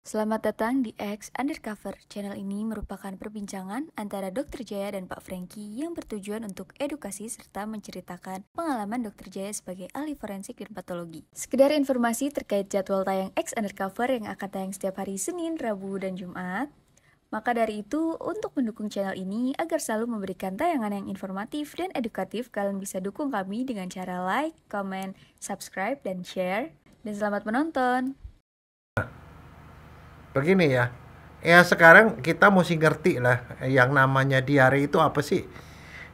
Selamat datang di X Undercover. Channel ini merupakan perbincangan antara Dr. Jaya dan Pak Franky yang bertujuan untuk edukasi serta menceritakan pengalaman Dr. Jaya sebagai ahli forensik dan patologi. Sekedar informasi terkait jadwal tayang X Undercover yang akan tayang setiap hari Senin, Rabu, dan Jumat. Maka dari itu, untuk mendukung channel ini agar selalu memberikan tayangan yang informatif dan edukatif, kalian bisa dukung kami dengan cara like, comment, subscribe, dan share. Dan selamat menonton! Begini ya sekarang kita mesti ngerti lah yang namanya diare itu apa sih.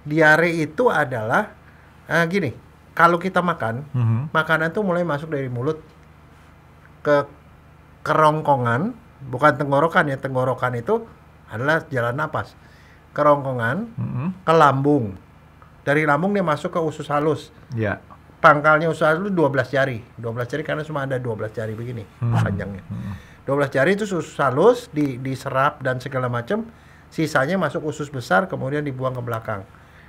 Diare itu adalah gini, kalau kita makan, makanan tuh mulai masuk dari mulut ke kerongkongan, bukan tenggorokan ya. Tenggorokan itu adalah jalan napas. Kerongkongan, ke lambung. Dari lambung dia masuk ke usus halus. Ya. Pangkalnya usus halus 12 jari. 12 jari karena cuma ada 12 jari begini panjangnya. 12 jari itu usus halus diserap dan segala macam, sisanya masuk usus besar kemudian dibuang ke belakang.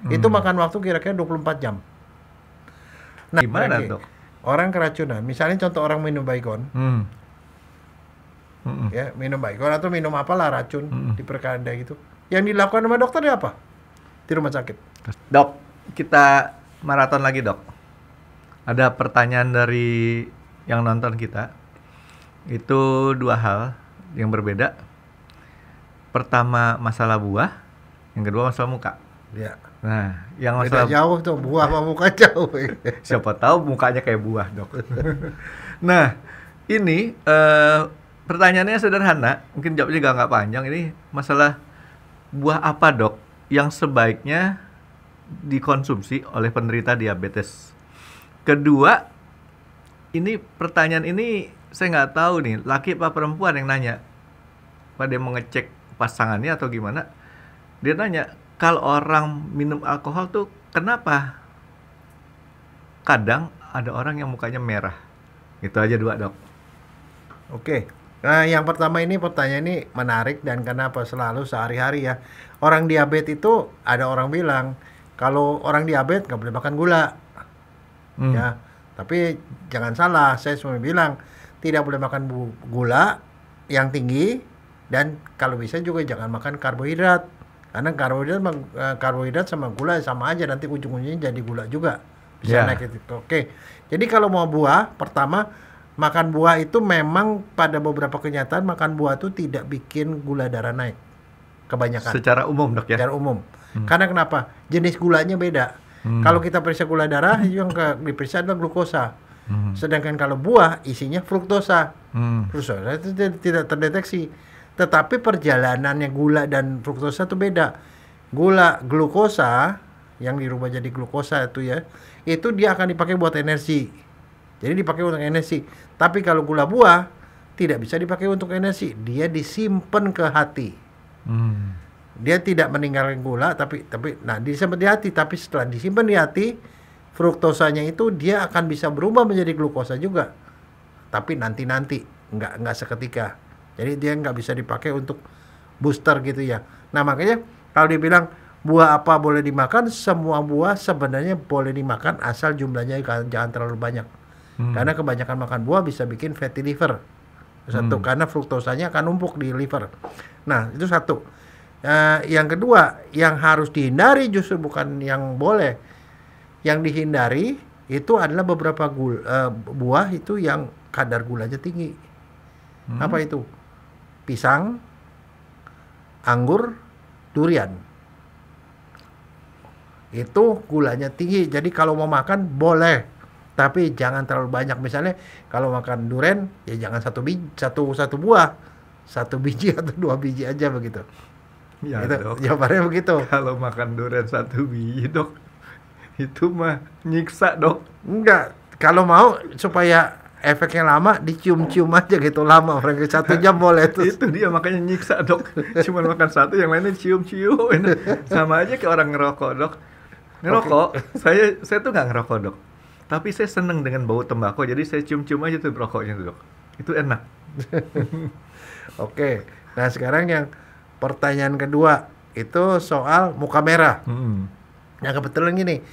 Itu makan waktu kira-kira 24 jam. Nah, gimana dok? Orang keracunan, misalnya contoh orang minum baygon, ya minum baygon atau minum apalah racun di perkanda gitu. Yang dilakukan sama dokter apa? Di rumah sakit. Dok, kita maraton lagi dok. Ada pertanyaan dari yang nonton kita. Itu dua hal yang berbeda. Pertama masalah buah, yang kedua masalah muka. Ya. Nah, yang beda masalah jauh tuh, buah sama muka jauh. siapa tahu mukanya kayak buah, dok. Nah, ini pertanyaannya sederhana, mungkin jawabnya juga nggak panjang. Ini masalah buah apa, dok, yang sebaiknya dikonsumsi oleh penderita diabetes. Kedua, ini pertanyaan ini saya nggak tahu nih, laki apa perempuan yang nanya. Pada dia mau ngecek pasangannya atau gimana. Dia nanya, kalau orang minum alkohol tuh kenapa kadang ada orang yang mukanya merah? Itu aja dua, dok. Oke. Nah, yang pertama ini pertanyaan ini menarik dan kenapa selalu sehari-hari ya. Orang diabetes itu ada orang bilang, kalau orang diabetes nggak boleh makan gula. Ya, tapi jangan salah, saya cuma bilang tidak boleh makan gula yang tinggi, dan kalau bisa juga jangan makan karbohidrat, karena karbohidrat sama gula sama aja, nanti ujung-ujungnya jadi gula juga, bisa naik itu. Oke, jadi kalau mau buah, pertama makan buah itu memang pada beberapa kenyataan makan buah itu tidak bikin gula darah naik kebanyakan. Secara umum, dok ya. Secara umum. Karena kenapa? Jenis gulanya beda. Kalau kita periksa gula darah, yang diperiksa adalah glukosa. Sedangkan kalau buah isinya fruktosa. Fruktosa itu tidak terdeteksi. Tetapi perjalanannya gula dan fruktosa itu beda. Glukosa yang dirubah jadi glukosa itu ya, itu dia akan dipakai buat energi. Jadi dipakai untuk energi. Tapi kalau gula buah tidak bisa dipakai untuk energi. Dia disimpan ke hati. Dia tidak meninggalkan gula, tapi disimpan di hati. Tapi setelah disimpan di hati, fruktosanya itu dia akan bisa berubah menjadi glukosa juga, tapi nanti nggak seketika. Jadi dia nggak bisa dipakai untuk booster gitu ya. Nah makanya kalau dibilang buah apa boleh dimakan, semua buah sebenarnya boleh dimakan asal jumlahnya jangan terlalu banyak. Karena kebanyakan makan buah bisa bikin fatty liver. Satu, karena fruktosanya akan numpuk di liver. Nah itu satu. Yang kedua, yang harus dihindari justru bukan yang boleh. Yang dihindari itu adalah beberapa buah itu yang kadar gulanya tinggi. Apa itu? Pisang, anggur, durian. Itu gulanya tinggi. Jadi kalau mau makan boleh, tapi jangan terlalu banyak. Misalnya kalau makan durian ya jangan satu buah, 1 biji atau 2 biji aja begitu. Ya, itu dok. Jawabannya begitu. Kalau makan durian 1 biji, dok, itu mah nyiksa, dok. Enggak, kalau mau supaya efeknya lama dicium-cium aja gitu lama, Frank, 1 jam boleh tuh. Itu dia makanya nyiksa, dok. Cuma makan satu, yang lainnya cium-cium. Sama aja kayak orang ngerokok, dok. Ngerokok, saya tuh nggak ngerokok, dok. Tapi saya seneng dengan bau tembakau, jadi saya cium-cium aja tuh rokoknya tuh, dok. Itu enak. Oke, nah sekarang yang pertanyaan kedua itu soal muka merah. Nah kebetulan gini,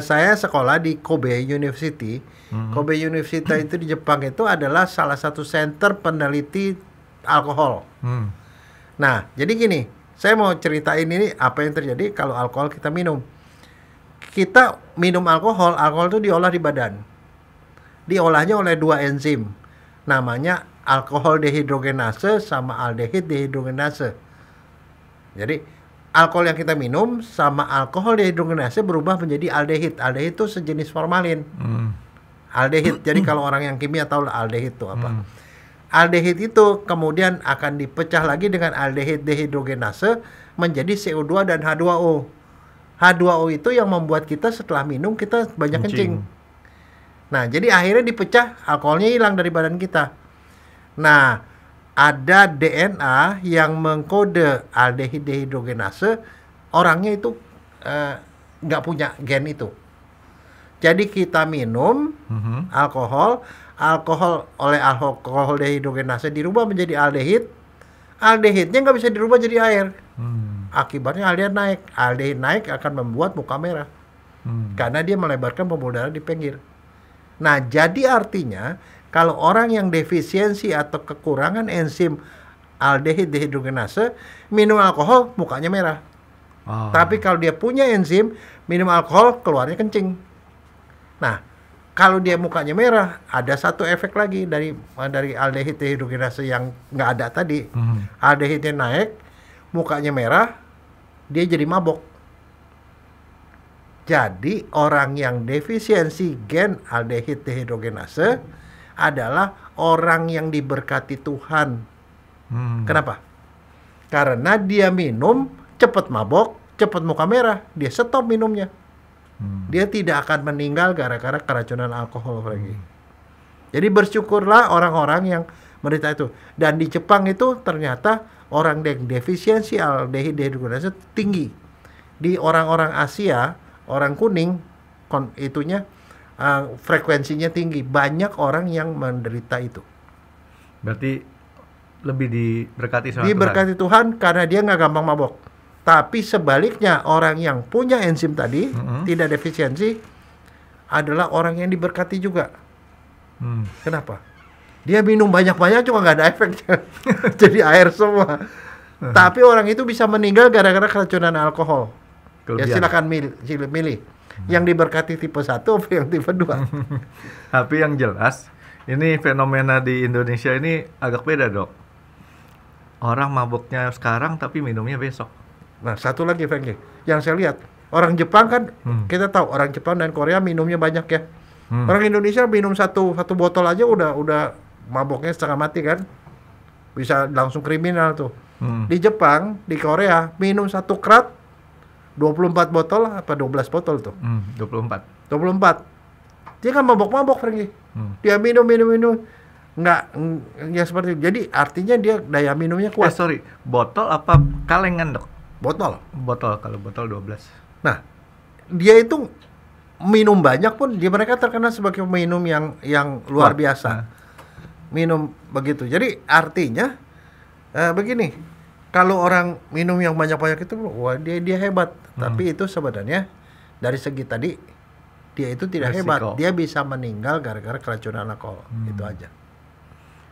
Saya sekolah di Kobe University. Kobe University itu di Jepang itu adalah salah satu center peneliti alkohol. Nah, jadi gini, saya mau ceritain ini apa yang terjadi kalau alkohol kita minum. Kita minum alkohol itu diolah di badan. Diolahnya oleh 2 enzim. Namanya alkohol dehidrogenase sama aldehid dehidrogenase. Jadi, alkohol yang kita minum sama alkohol dehidrogenase berubah menjadi aldehid. Aldehid itu sejenis formalin. Aldehid. Jadi kalau orang yang kimia tahu lah aldehid itu apa. Aldehid itu kemudian akan dipecah lagi dengan aldehid dehidrogenase menjadi CO2 dan H2O. H2O itu yang membuat kita setelah minum kita banyak kencing. Nah, jadi akhirnya dipecah, alkoholnya hilang dari badan kita. Nah, ada DNA yang mengkode aldehid dehidrogenase, orangnya itu nggak punya gen itu. Jadi kita minum alkohol oleh alkohol dehidrogenase dirubah menjadi aldehid. Aldehidnya nggak bisa dirubah jadi air. Akibatnya aldehid naik akan membuat muka merah. Karena dia melebarkan pembuluh darah di pinggir. Nah, jadi artinya kalau orang yang defisiensi atau kekurangan enzim aldehid dehidrogenase minum alkohol mukanya merah. Tapi kalau dia punya enzim minum alkohol keluarnya kencing. Nah, kalau dia mukanya merah, ada satu efek lagi dari aldehid dehidrogenase yang nggak ada tadi. Aldehidnya naik, mukanya merah, dia jadi mabok. Jadi orang yang defisiensi gen aldehid dehidrogenase adalah orang yang diberkati Tuhan. Kenapa? Karena dia minum cepat mabok, cepat muka merah, dia stop minumnya. Dia tidak akan meninggal gara-gara keracunan alkohol lagi. Jadi bersyukurlah orang-orang yang menderita itu. Dan di Jepang itu ternyata orang yang defisiensi aldehid dehidrogenase tinggi. Di orang-orang Asia, orang kuning, frekuensinya tinggi. Banyak orang yang menderita itu. Berarti lebih diberkati sama Diberkati Tuhan karena dia nggak gampang mabok. Tapi sebaliknya orang yang punya enzim tadi tidak defisiensi adalah orang yang diberkati juga. Kenapa? Dia minum banyak-banyak cuma nggak ada efeknya. Jadi air semua. Tapi orang itu bisa meninggal gara-gara keracunan alkohol. Ya silakan milih. Yang diberkati tipe 1 atau yang tipe 2. Tapi yang jelas ini fenomena di Indonesia ini agak beda, Dok. Orang mabuknya sekarang tapi minumnya besok. Nah, satu lagi Frankie, yang saya lihat orang Jepang kan, kita tahu orang Jepang dan Korea minumnya banyak ya. Orang Indonesia minum satu botol aja udah maboknya setengah mati kan, bisa langsung kriminal tuh. Di Jepang, di Korea minum 1 krat 24 botol apa 12 botol tuh? 24. Dia kan mabok Frankie. Dia minum nggak ya seperti itu. Jadi artinya dia daya minumnya kuat. Botol apa kalengan, Dok? Botol, kalau botol 12. Nah, dia itu minum banyak pun mereka terkenal sebagai minum yang luar biasa. Minum begitu. Jadi artinya begini, kalau orang minum yang banyak-banyak itu, wah dia hebat. Tapi itu sebenarnya dari segi tadi dia itu tidak hebat. Dia bisa meninggal gara-gara keracunan alkohol. Itu aja.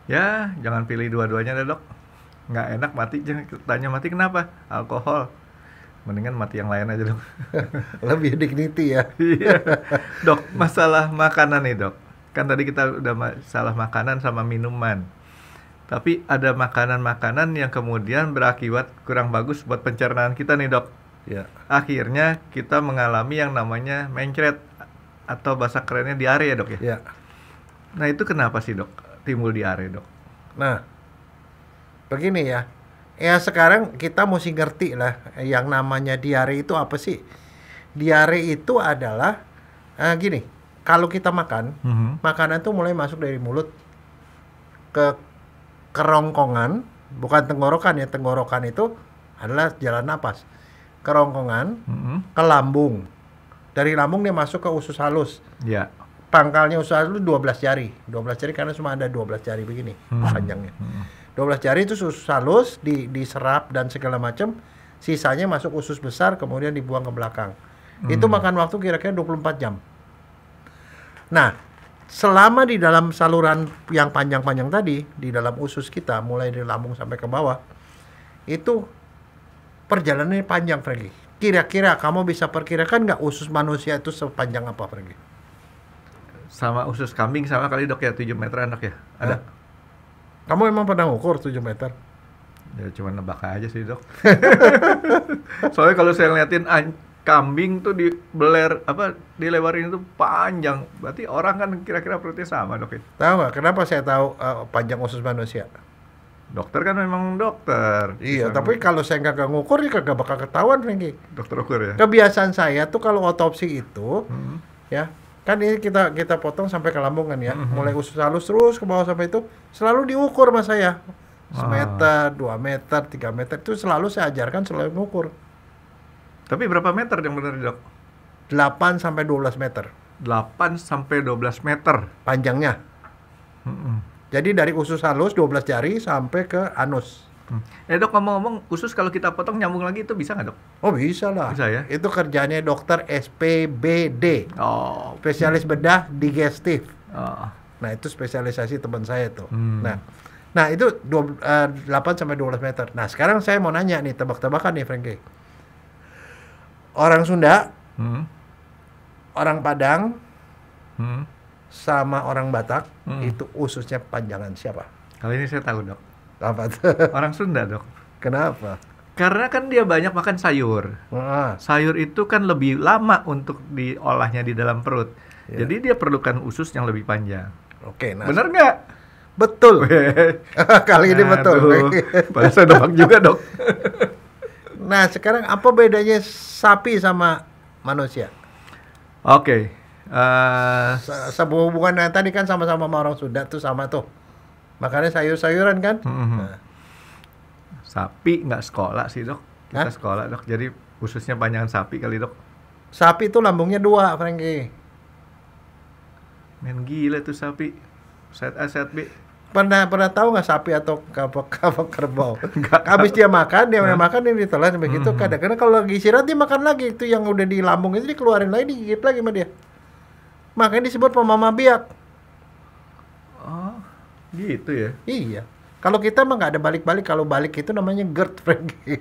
Ya, jangan pilih dua-duanya deh, Dok. Nggak enak mati, jangan tanya mati kenapa? Alkohol. Mendingan mati yang lain aja, Dok. Lebih dignity ya. Iya. Dok, masalah makanan nih, Dok. Kan tadi kita udah masalah makanan sama minuman. Tapi ada makanan-makanan yang kemudian berakibat kurang bagus buat pencernaan kita nih, Dok. Ya. Akhirnya kita mengalami yang namanya mencret atau bahasa kerennya diare ya, Dok ya? Ya. Nah, itu kenapa sih, Dok? Timbul diare, Dok? Nah, begini ya. Ya sekarang kita mesti ngerti lah yang namanya diare itu apa sih. Diare itu adalah gini, kalau kita makan, makanan tuh mulai masuk dari mulut ke kerongkongan, bukan tenggorokan ya. Tenggorokan itu adalah jalan napas. Kerongkongan, ke lambung. Dari lambung dia masuk ke usus halus. Ya. Pangkalnya usus halus 12 jari. 12 jari karena cuma ada 12 jari begini panjangnya. 12 jari itu usus halus diserap dan segala macam, sisanya masuk usus besar kemudian dibuang ke belakang. Itu makan waktu kira-kira 24 jam. Nah, selama di dalam saluran yang panjang-panjang tadi, di dalam usus kita, mulai dari lambung sampai ke bawah, itu perjalanannya panjang, Frankie. Kira-kira kamu bisa perkirakan nggak usus manusia itu sepanjang apa, Frankie? Sama usus kambing sama kali dok ya, 7 meteran dok ya? Ada? Kamu emang pernah ngukur 7 meter? Ya cuma nebak aja sih dok. Soalnya kalau saya ngeliatin kambing tuh dilebarin itu panjang. Berarti orang kan kira-kira perutnya sama dok ya? Tahu nggak kenapa saya tahu panjang usus manusia? Dokter kan memang dokter. Iya, tapi kalau saya nggak ngukur, ya kagak bakal ketahuan, Frankie. Dokter ukur ya? Kebiasaan saya tuh kalau otopsi itu, ya, kan ini kita potong sampai ke lambung kan ya, mulai usus halus terus ke bawah sampai itu, selalu diukur sama saya. Semeter, 2 meter, 3 meter, itu selalu saya ajarkan selalu mengukur. Tapi berapa meter yang benar dok? 8 sampai 12 meter. 8 sampai 12 meter Panjangnya. Jadi dari usus halus 12 jari sampai ke anus. Dok, ngomong-ngomong, usus kalau kita potong nyambung lagi itu bisa nggak dok? Oh bisa lah. Bisa ya? Itu kerjanya dokter SPBD. Oh. Spesialis bedah digestif. Oh. Nah itu spesialisasi teman saya tuh. Nah itu 8 sampai 12 meter. Nah sekarang saya mau nanya nih, tebak-tebakan nih Frankie. Orang Sunda, orang Padang, sama orang Batak, itu ususnya panjangan siapa? Kali ini saya tahu dok. Apa tuh? Orang Sunda dok. Kenapa? Karena kan dia banyak makan sayur. Sayur itu kan lebih lama untuk diolahnya di dalam perut. Jadi dia perlukan usus yang lebih panjang. Oke, nah. Bener nggak? Betul. Kali ini betul. Padahal saya nebak juga dok. Nah sekarang apa bedanya sapi sama manusia? Oke. Sebuah hubungan tadi kan sama-sama orang Sunda tuh sama tuh. Makanya sayur-sayuran kan. Nah. Sapi nggak sekolah sih dok. Kita sekolah dok. Jadi ususnya panjangan sapi kali dok. Sapi itu lambungnya 2, Frankie. Men gila tuh sapi. Set A, set B. Pernah tahu nggak sapi atau kerbau? Habis dia makan, dia udah makan, ini ditelan begitu. Kadang-kadang kalau lagi istirahat dia makan lagi, itu yang udah di lambung itu dikeluarin lagi, digigit lagi sama dia. Makanya disebut pemama biak. Oh, gitu ya? Iya. Kalau kita mah nggak ada balik-balik. Kalau balik itu namanya GERD, Frankie.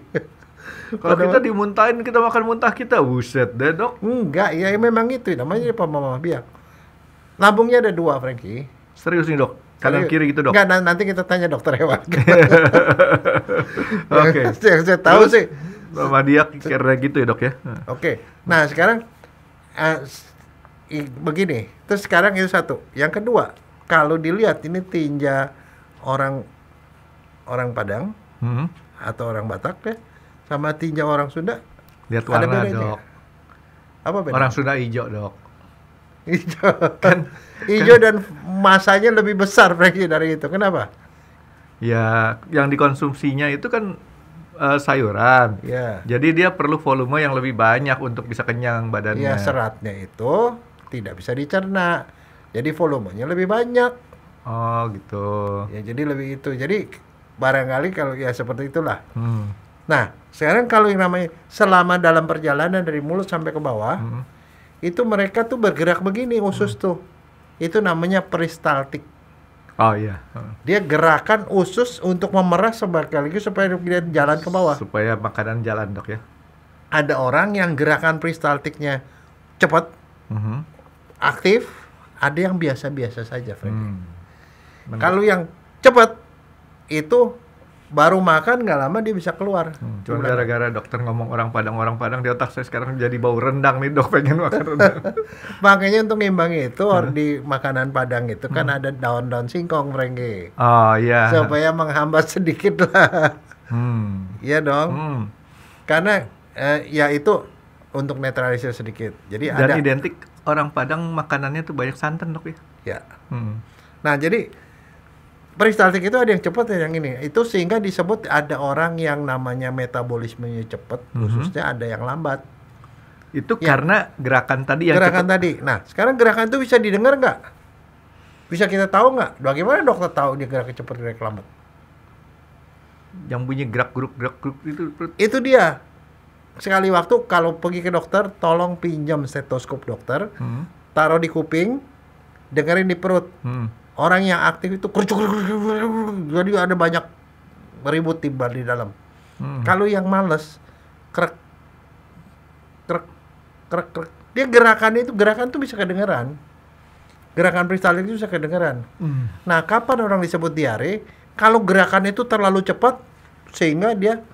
Kalau kita dimuntahin, kita makan muntah kita, buset deh dok. Enggak, ya memang itu namanya pemama biak. Lambungnya ada 2, Frankie. Serius nih dok? Kanan kiri gitu dok? Enggak, nanti kita tanya dokter hewan. Oke. Saya tahu sih. Sama dia kira gitu ya dok ya? Oke. Nah sekarang begini. Terus sekarang itu satu. Yang kedua, kalau dilihat ini tinja orang Padang atau orang Batak ya, sama tinja orang Sunda. Lihat warna dok. Apa bedanya? Orang Sunda hijau dok. Hijau hijau dan masanya lebih besar dari itu. Kenapa? Ya, yang dikonsumsinya itu kan sayuran. Ya. Jadi dia perlu volume yang lebih banyak untuk bisa kenyang badannya. Ya, seratnya itu tidak bisa dicerna. Jadi volumenya lebih banyak. Oh, gitu. Ya, jadi lebih itu. Jadi barangkali kalau ya seperti itulah. Nah, sekarang kalau yang namanya selama dalam perjalanan dari mulut sampai ke bawah, itu mereka tuh bergerak begini usus tuh. Itu namanya peristaltik. Oh iya. Dia gerakan usus untuk memerah sekaligus supaya dia jalan ke bawah. Supaya makanan jalan dok ya. Ada orang yang gerakan peristaltiknya cepat, aktif. Ada yang biasa-biasa saja, Frankie. Kalau yang cepat itu baru makan nggak lama dia bisa keluar. Cuma gara-gara dokter ngomong orang Padang di otak saya sekarang jadi bau rendang nih dok, pengen makan rendang. Makanya untuk ngimbangi itu di makanan Padang itu kan ada daun-daun singkong, Frankie. Oh iya. Supaya menghambat sedikit lah. Iya dong. Karena ya itu untuk netralisir sedikit. Jadi dan ada identik orang Padang makanannya tuh banyak santan dok ya. Ya. Nah jadi peristaltik itu ada yang cepat dan yang ini. Itu sehingga disebut ada orang yang namanya metabolismenya cepat, khususnya ada yang lambat. Itu karena gerakan tadi yang gerakan cepet. tadi. Nah, sekarang gerakan itu bisa didengar nggak? Bisa kita tahu nggak? Bagaimana dokter tahu dia gerak cepat, gerak lambat? Yang bunyi gerak geruk itu Itu dia. sekali waktu kalau pergi ke dokter, tolong pinjam stetoskop dokter, taruh di kuping, dengerin di perut. Orang yang aktif itu kerucuk, jadi ada banyak ribut timbal di dalam. Kalau yang males, krek, krek, krek, krek, dia gerakan tuh bisa kedengeran. Gerakan peristaltik itu bisa kedengeran. Nah, kapan orang disebut diare? Kalau gerakan itu terlalu cepat sehingga dia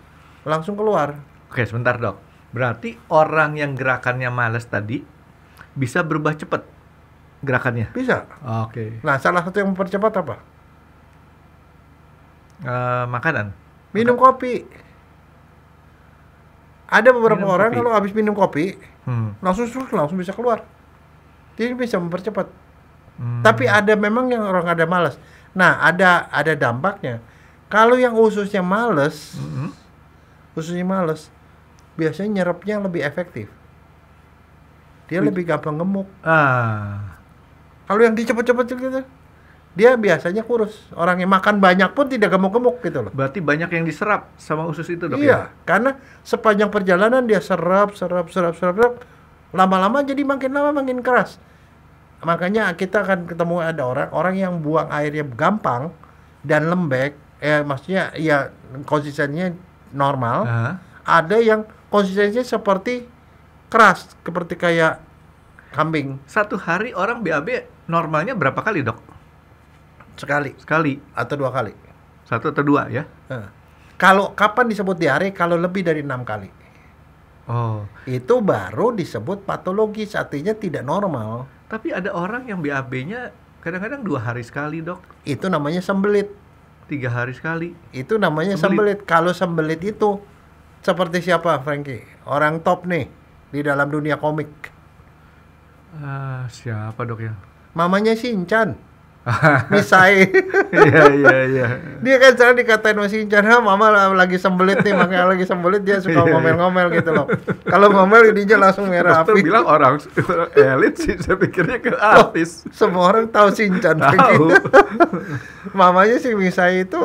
langsung keluar. Oke, sebentar dok. Berarti orang yang gerakannya malas tadi bisa berubah cepat gerakannya? Bisa. Oke. Nah, salah satu yang mempercepat apa? Makanan. Minum kopi. Ada beberapa Minum orang kopi. kalau habis minum kopi langsung bisa keluar. Dia bisa mempercepat. Tapi ada memang yang orang ada malas. Nah, ada dampaknya. Kalau yang ususnya malas, biasanya nyerapnya lebih efektif. Dia lebih gampang gemuk. Kalau yang dicepet-cepet gitu, dia biasanya kurus. Orang yang makan banyak pun tidak gemuk-gemuk gitu loh. Berarti banyak yang diserap sama usus itu dok Iya, ya? karena sepanjang perjalanan dia serap. Lama-lama jadi makin lama makin keras. Makanya kita akan ketemu ada orang yang buang airnya gampang dan lembek, maksudnya ya konsistensinya normal. Ada yang konsistensinya seperti keras, seperti kayak kambing. Satu hari orang BAB normalnya berapa kali dok? Sekali atau 2 kali. 1 atau 2 ya? Kalau kapan disebut diare? Kalau lebih dari 6 kali. Oh. Itu baru disebut patologis, artinya tidak normal. Tapi ada orang yang BAB-nya kadang-kadang 2 hari sekali dok. Itu namanya sembelit. 3 hari sekali. Itu namanya sembelit. Kalau sembelit itu seperti siapa, Frankie? Orang top nih di dalam dunia komik. Siapa dok ya? Mamanya Shinchan. Misai. Iya. Dia kan selalu dikatain sama Shinchan, mama lagi sembelit nih, makanya lagi sembelit dia suka ngomel-ngomel gitu loh. Kalau ngomel dia langsung merah Dokter api. bilang orang elit sih, saya pikirnya ke artis. Semua orang tahu Shinchan. Tahu. Mamanya si Misai itu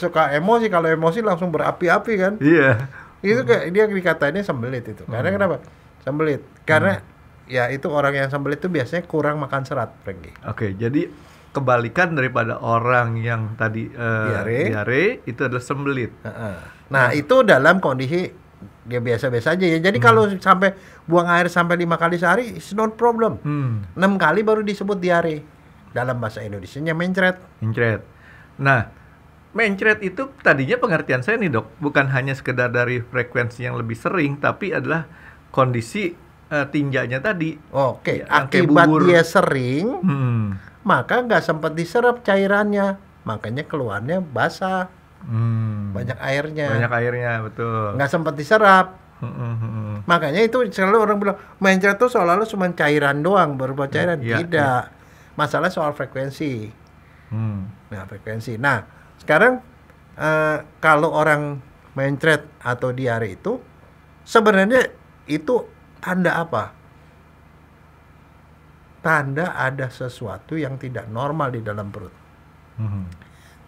suka emosi, kalau emosi langsung berapi-api kan. Iya. Itu kayak dia dikatainnya sembelit itu. Karena kenapa? Sembelit. Karena ya itu orang yang sembelit itu biasanya kurang makan serat, Frankie. Oke, jadi kebalikan daripada orang yang tadi diare itu adalah sembelit. Nah, itu dalam kondisi dia biasa-biasa aja ya. Jadi kalau sampai buang air sampai 5 kali sehari, it's not problem. 6 kali baru disebut diare. Dalam bahasa Indonesianya mencret. Nah, mencret itu tadinya pengertian saya nih dok, bukan hanya sekedar dari frekuensi yang lebih sering, tapi adalah kondisi tinjanya tadi. Oke, Yang kayak akibat bubur. dia sering, maka nggak sempat diserap cairannya, makanya keluarnya basah, banyak airnya, betul. nggak sempat diserap. Makanya itu selalu orang bilang mencret itu seolah-olah cuma cairan doang, berupa cairan. Tidak, masalah soal frekuensi. Nah, frekuensi. Nah, sekarang kalau orang mencret atau diare itu sebenarnya itu tanda apa? Tanda ada sesuatu yang tidak normal di dalam perut.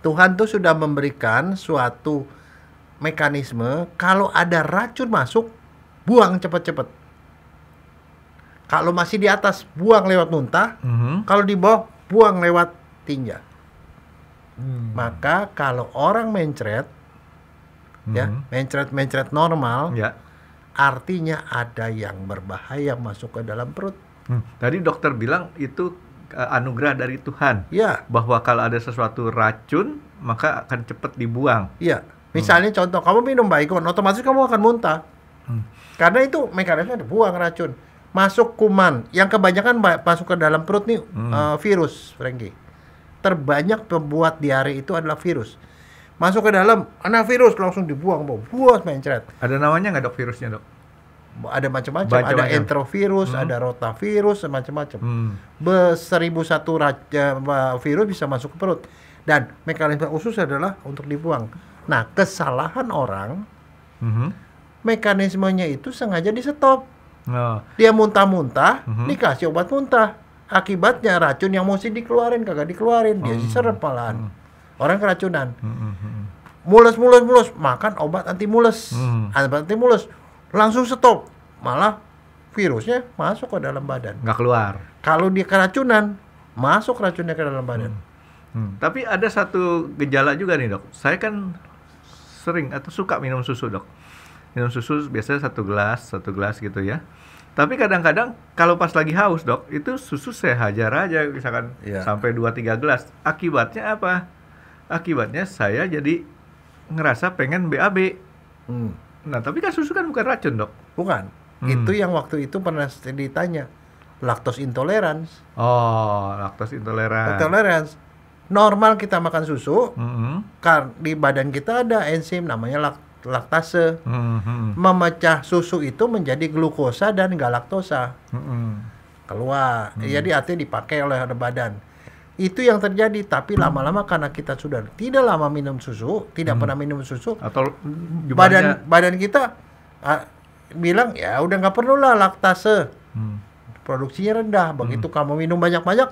Tuhan tuh sudah memberikan suatu mekanisme, kalau ada racun masuk, buang cepat-cepat. Kalau masih di atas, buang lewat muntah. Kalau di bawah, buang lewat tinja. Maka kalau orang mencret, mencret normal, artinya ada yang berbahaya masuk ke dalam perut. Tadi dokter bilang itu anugerah dari Tuhan. Iya. Bahwa kalau ada sesuatu racun, maka akan cepat dibuang. Iya. Misalnya contoh, kamu minum Baygon, otomatis kamu akan muntah. Karena itu mekanisme buang racun. Masuk kuman, yang kebanyakan masuk ke dalam perut nih virus, Frankie. Terbanyak pembuat diare itu adalah virus. Masuk ke dalam, ada virus langsung dibuang, buang mencret. Ada namanya nggak dok virusnya dok? Ada macam-macam, ada enterovirus, ada rotavirus, macam-macam. 1001 virus bisa masuk ke perut. Dan mekanisme khusus adalah untuk dibuang. Nah, kesalahan orang, mekanismenya itu sengaja di stop. Dia muntah-muntah, dikasih obat muntah. Akibatnya racun yang mesti dikeluarin kagak dikeluarin, dia diserap malahan. Orang keracunan. Mules, makan obat anti mules. Obat anti mules. langsung stop. Malah virusnya masuk ke dalam badan. Nggak keluar. Kalau dia keracunan, masuk racunnya ke dalam badan. Tapi ada satu gejala juga nih, Dok. Saya kan sering atau suka minum susu, Dok. Minum susu biasanya satu gelas gitu ya. Tapi kadang-kadang kalau pas lagi haus, Dok, itu susu saya hajar aja misalkan sampai 2-3 gelas. Akibatnya apa? Akibatnya saya jadi ngerasa pengen BAB. Nah, tapi kan susu kan bukan racun, Dok. Bukan. Itu yang waktu itu pernah ditanya. Lactose intolerance. Oh, lactose intolerance. Intolerance. Normal kita makan susu, di badan kita ada enzim namanya laktase. Memecah susu itu menjadi glukosa dan galaktosa. Keluar. Jadi artinya dipakai oleh badan. Itu yang terjadi, tapi lama-lama karena kita sudah tidak lama minum susu, tidak pernah minum susu, atau badan kita bilang ya udah nggak perlu lah laktase. Produksinya rendah. Begitu kamu minum banyak-banyak,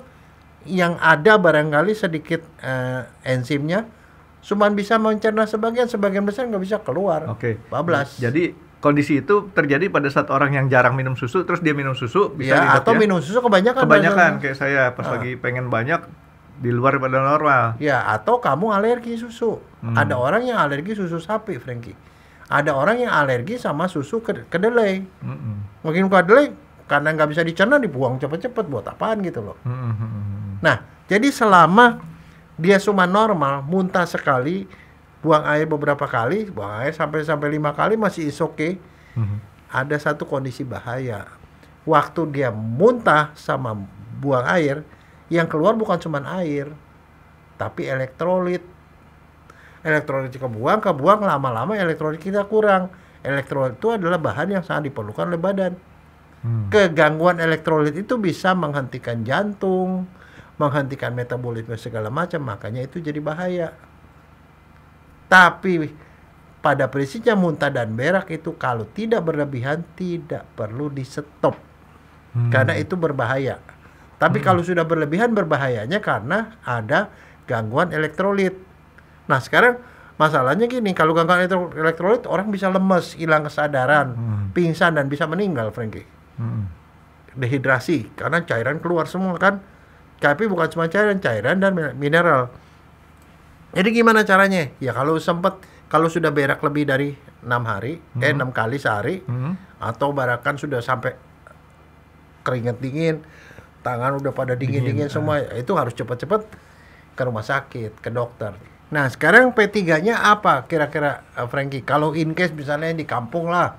yang ada barangkali sedikit enzimnya cuman bisa mencerna sebagian besar nggak bisa keluar. Bablas. Jadi kondisi itu terjadi pada saat orang yang jarang minum susu, terus dia minum susu bisa ya, atau minum susu kebanyakan kayak saya pas lagi pengen banyak di luar pada normal. Ya, atau kamu alergi susu. Ada orang yang alergi susu sapi, Frankie. Ada orang yang alergi sama susu kedelai. Mungkin kedelai karena nggak bisa dicerna dibuang cepet-cepet, buat apaan gitu loh. Nah, jadi selama dia cuma normal, muntah sekali, buang air beberapa kali, buang air sampai 5 kali masih is okay. Ada satu kondisi bahaya. Waktu dia muntah sama buang air, yang keluar bukan cuma air, tapi elektrolit. Elektrolit kebuang lama-lama elektrolit kita kurang. Elektrolit itu adalah bahan yang sangat diperlukan oleh badan. Kegangguan elektrolit itu bisa menghentikan jantung, menghentikan metabolisme segala macam, makanya itu jadi bahaya. Tapi pada prinsipnya muntah dan berak itu kalau tidak berlebihan tidak perlu di stop, karena itu berbahaya. Tapi kalau sudah berlebihan berbahayanya karena ada gangguan elektrolit. Nah sekarang masalahnya gini, kalau gangguan elektrolit orang bisa lemes, hilang kesadaran, pingsan dan bisa meninggal, Frankie. Dehidrasi karena cairan keluar semua kan. Tapi bukan cuma cairan dan mineral. Jadi gimana caranya? Ya kalau sudah berak lebih dari 6 hari, 6 kali sehari, atau barakan sudah sampai keringat dingin, tangan udah pada dingin semua, itu harus cepat-cepat ke rumah sakit, ke dokter. Nah sekarang P3-nya apa kira-kira, Frankie? Kalau in case misalnya di kampung lah,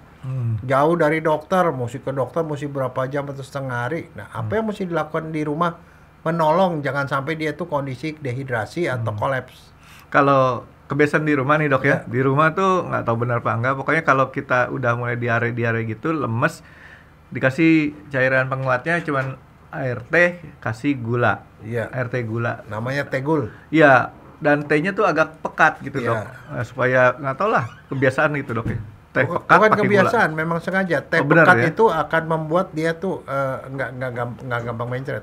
jauh dari dokter, mesti ke dokter mesti berapa jam atau setengah hari. Nah apa yang mesti dilakukan di rumah menolong jangan sampai dia tuh kondisi dehidrasi atau kolaps? Kalau kebiasaan di rumah nih, Dok ya, di rumah tuh nggak tahu benar apa enggak, pokoknya kalau kita udah mulai diare gitu, lemes, dikasih cairan penguatnya cuman air teh, kasih gula. Air teh gula. Namanya tegul. Iya, dan tehnya tuh agak pekat gitu, Dok. Supaya nggak tahu lah, kebiasaan gitu, Dok ya. Teh pekat bukan pakai kebiasaan, gula. memang sengaja. Teh bener, pekat ya? itu akan membuat dia tuh nggak gampang mencret,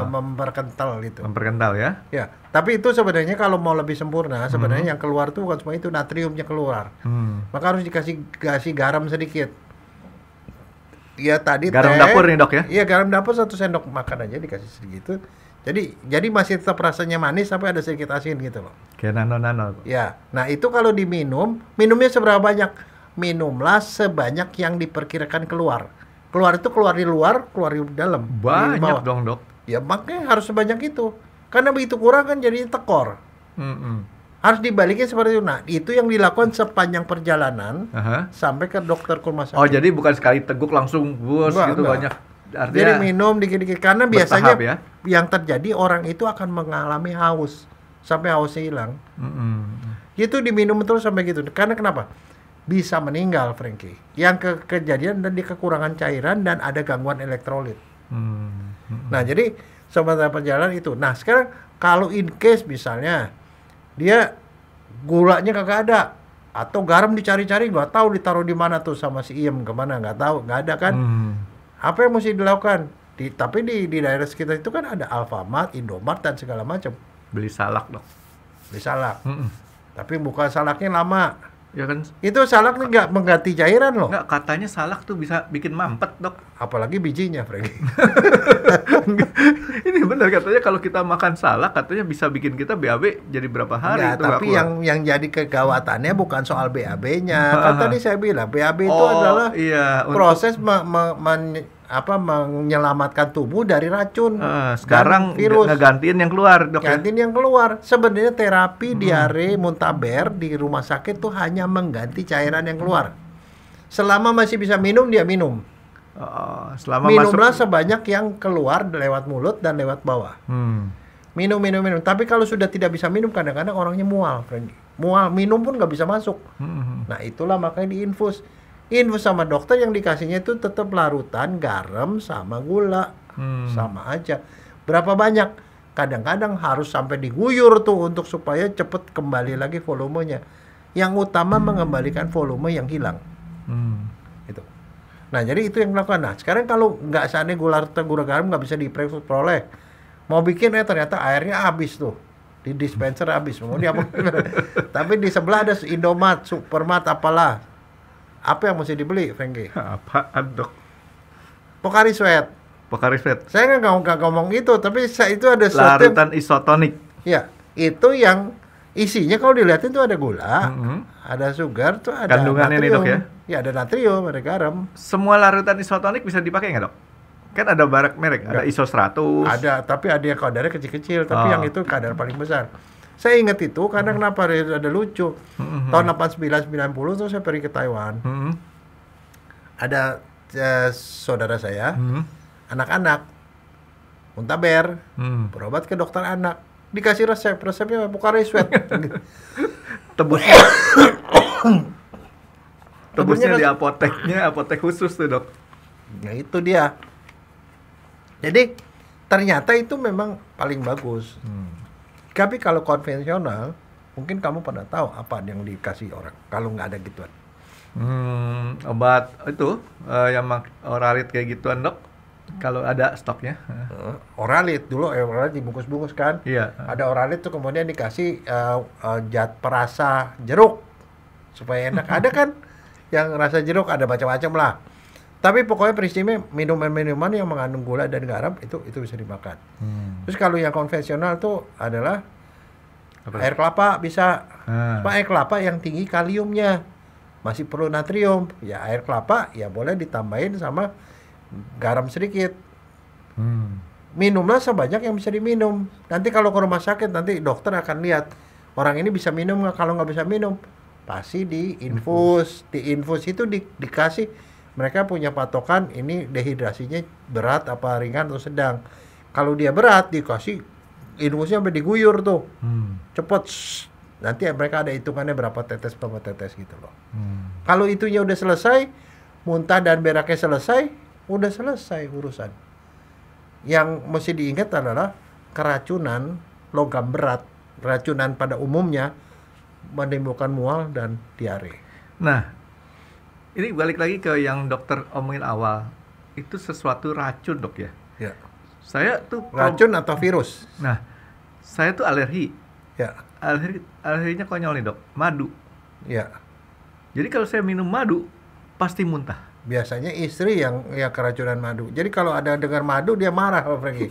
memperkental gitu. Memperkental ya? Ya, tapi itu sebenarnya kalau mau lebih sempurna, sebenarnya yang keluar tuh bukan cuma itu, natriumnya keluar. Maka harus dikasih garam sedikit. Ya tadi garam teh, dapur nih, Dok ya? Iya, garam dapur 1 sendok makan aja dikasih segitu. Jadi masih tetap rasanya manis tapi ada sedikit asin gitu loh. Kayak nano. Ya, nah itu kalau minumnya seberapa banyak? Minumlah sebanyak yang diperkirakan keluar. Keluar itu keluar di luar, keluar di dalam. Banyak dong, Dok. Ya makanya harus sebanyak itu. Karena begitu kurang kan jadi tekor. Harus dibalikin seperti itu. Nah, itu yang dilakukan sepanjang perjalanan sampai ke dokter ke rumah sakit. Oh, jadi bukan sekali teguk langsung bus gitu enggak. Banyak. Artinya jadi minum dikit-dikit karena biasanya ya? Yang terjadi orang itu akan mengalami haus sampai hausnya hilang. Itu diminum terus sampai gitu. Karena kenapa? Bisa meninggal, Frankie. Yang kejadian dan di kekurangan cairan dan ada gangguan elektrolit. Nah, jadi sementara perjalanan itu. Nah, sekarang kalau in case misalnya dia gulanya kagak ada atau garam dicari-cari nggak tahu ditaruh di mana tuh sama si Iem kemana nggak tahu, nggak ada kan? Apa yang mesti dilakukan? Tapi di daerah sekitar itu kan ada Alfamart, Indomart dan segala macam. Beli salak, Dok. Beli salak. Tapi buka salaknya lama. Ya kan? Itu salak nih nggak mengganti cairan loh. Nggak, katanya salak tuh bisa bikin mampet, Dok. Apalagi bijinya, Franky. Ini benar, katanya kalau kita makan salak katanya bisa bikin kita BAB jadi berapa hari Enggak, itu nggak tapi keluar. yang jadi kegawatannya bukan soal BAB-nya. Kan tadi saya bilang BAB itu adalah iya, proses menyelamatkan tubuh dari racun sekarang dan virus. ngegantiin yang keluar, Dok. Gantiin yang keluar. Sebenarnya terapi diare muntaber di rumah sakit tuh hanya mengganti cairan yang keluar. Selama masih bisa minum, dia minum. Selama Minumlah masuk. sebanyak yang keluar lewat mulut dan lewat bawah. Minum. Tapi kalau sudah tidak bisa minum, kadang-kadang orangnya mual, Franky. Mual, minum pun nggak bisa masuk. Nah, itulah makanya diinfus. Infus sama dokter yang dikasihnya itu tetap larutan garam sama gula. Sama aja. Berapa banyak? Kadang-kadang harus sampai diguyur tuh untuk supaya cepet kembali lagi volumenya. Yang utama mengembalikan volume yang hilang. Itu. Nah, jadi itu yang dilakukan. Nah, sekarang kalau nggak seandainya gula garam nggak bisa diperoleh, mau bikin ternyata airnya habis tuh di dispenser habis. Mau dia tapi di sebelah ada Indomat, Supermat, apalah. Apa yang mesti dibeli, Franky? Apaan, Dok? Pocari Sweat. Pocari Sweat. Saya nggak ngomong itu, tapi itu ada sesuatu. Larutan isotonik. Ya, itu yang isinya kalau dilihatin tuh ada gula, ada sugar, tuh ada kandungannya nih, natrium. Dok, ya? Ya, ada natrium, ada garam. Semua larutan isotonik bisa dipakai nggak, Dok? Kan ada merek, ada ISO 100. Ada, tapi ada yang kadarnya kecil-kecil, tapi yang itu kadar paling besar. Saya ingat itu karena kenapa ada lucu. Tahun 89-90 tuh saya pergi ke Taiwan. Ada saudara saya, anak-anak, muntaber, berobat ke dokter anak. Dikasih resepnya Pocari Sweat. Tebusnya Tebusnya di apotek khusus tuh, Dok. Ya itu dia. Jadi ternyata itu memang paling bagus. Tapi kalau konvensional, mungkin kamu pernah tahu apa yang dikasih orang kalau nggak ada gituan. Obat itu yang Oralit kayak gituan, Dok. Kalau ada stoknya. Oralit dulu, Oralit dibungkus-bungkus kan. Iya. Ada Oralit tuh kemudian dikasih zat perasa jeruk supaya enak. Ada kan yang rasa jeruk, ada macam-macam lah. Tapi pokoknya prinsipnya minuman-minuman yang mengandung gula dan garam itu bisa dimakan. Terus kalau yang konvensional tuh adalah air kelapa bisa. Air kelapa yang tinggi kaliumnya, masih perlu natrium. Ya air kelapa ya boleh ditambahin sama garam sedikit. Minumlah sebanyak yang bisa diminum. Nanti kalau ke rumah sakit nanti dokter akan lihat orang ini bisa minum nggak. Kalau nggak bisa minum pasti diinfus. Diinfus itu dikasih. Mereka punya patokan ini dehidrasinya berat apa ringan atau sedang. Kalau dia berat dikasih infusnya sampai diguyur tuh. Cepet. Nanti mereka ada hitungannya berapa tetes gitu loh. Kalau itunya udah selesai, muntah dan beraknya selesai, udah selesai urusan. Yang mesti diingat adalah keracunan logam berat, racunan pada umumnya menimbulkan mual dan diare. Nah, ini balik lagi ke yang dokter omongin awal. Itu sesuatu racun, Dok, ya? Ya. Saya tuh Racun atau virus? Nah, saya tuh alergi. Ya. Alerginya konyol nih, Dok. Madu. Ya. Jadi kalau saya minum madu pasti muntah. Biasanya istri yang keracunan madu. Jadi kalau ada dengar madu dia marah, Pak Franky.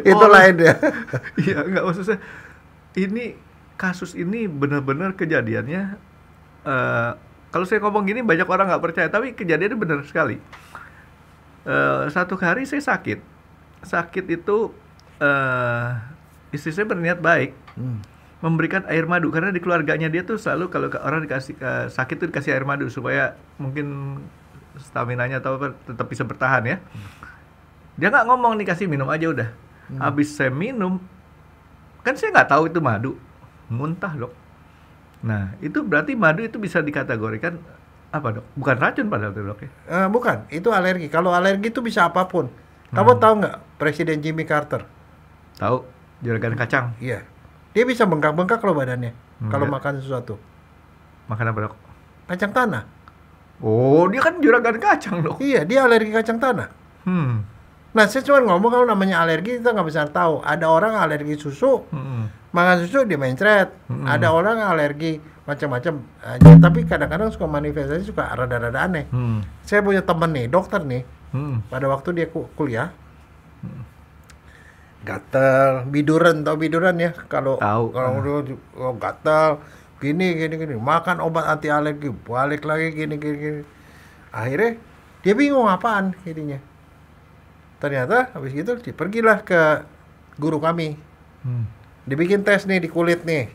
Itu lain ya. Iya, enggak, maksud saya ini kasus ini benar-benar kejadiannya. Kalau saya ngomong gini banyak orang nggak percaya, tapi kejadiannya benar sekali. Satu hari saya sakit itu istri saya berniat baik memberikan air madu karena di keluarganya dia tuh selalu kalau orang dikasih sakit tuh dikasih air madu supaya mungkin staminanya atau apa tetap bisa bertahan ya. Dia nggak ngomong, dikasih minum aja udah. Habis saya minum, kan saya nggak tahu itu madu, muntah, Dok. Nah, itu berarti madu itu bisa dikategorikan apa, Dok? Bukan racun padahal itu, Dok, ya? Bukan, itu alergi. Kalau alergi itu bisa apapun. Kamu tahu nggak Presiden Jimmy Carter? Tahu, juragan kacang. Iya. Dia bisa bengkak-bengkak loh badannya kalau makan sesuatu. Makan apa, Dok? Kacang tanah. Oh, dia kan juragan kacang, Dok. Iya, dia alergi kacang tanah. Nah, saya cuma ngomong kalau namanya alergi kita nggak bisa tahu. Ada orang alergi susu, makan susu dia mencret. Ada orang alergi macam-macam. Tapi kadang-kadang suka manifestasi suka rada-rada aneh. Saya punya temen nih, dokter nih. Pada waktu dia kuliah, gatel, biduran, tau biduran ya? Kalau gatel, gini, makan obat anti alergi, balik lagi gini. Akhirnya dia bingung apaan jadinya. Ternyata habis gitu pergilah ke guru kami. Dibikin tes nih di kulit nih.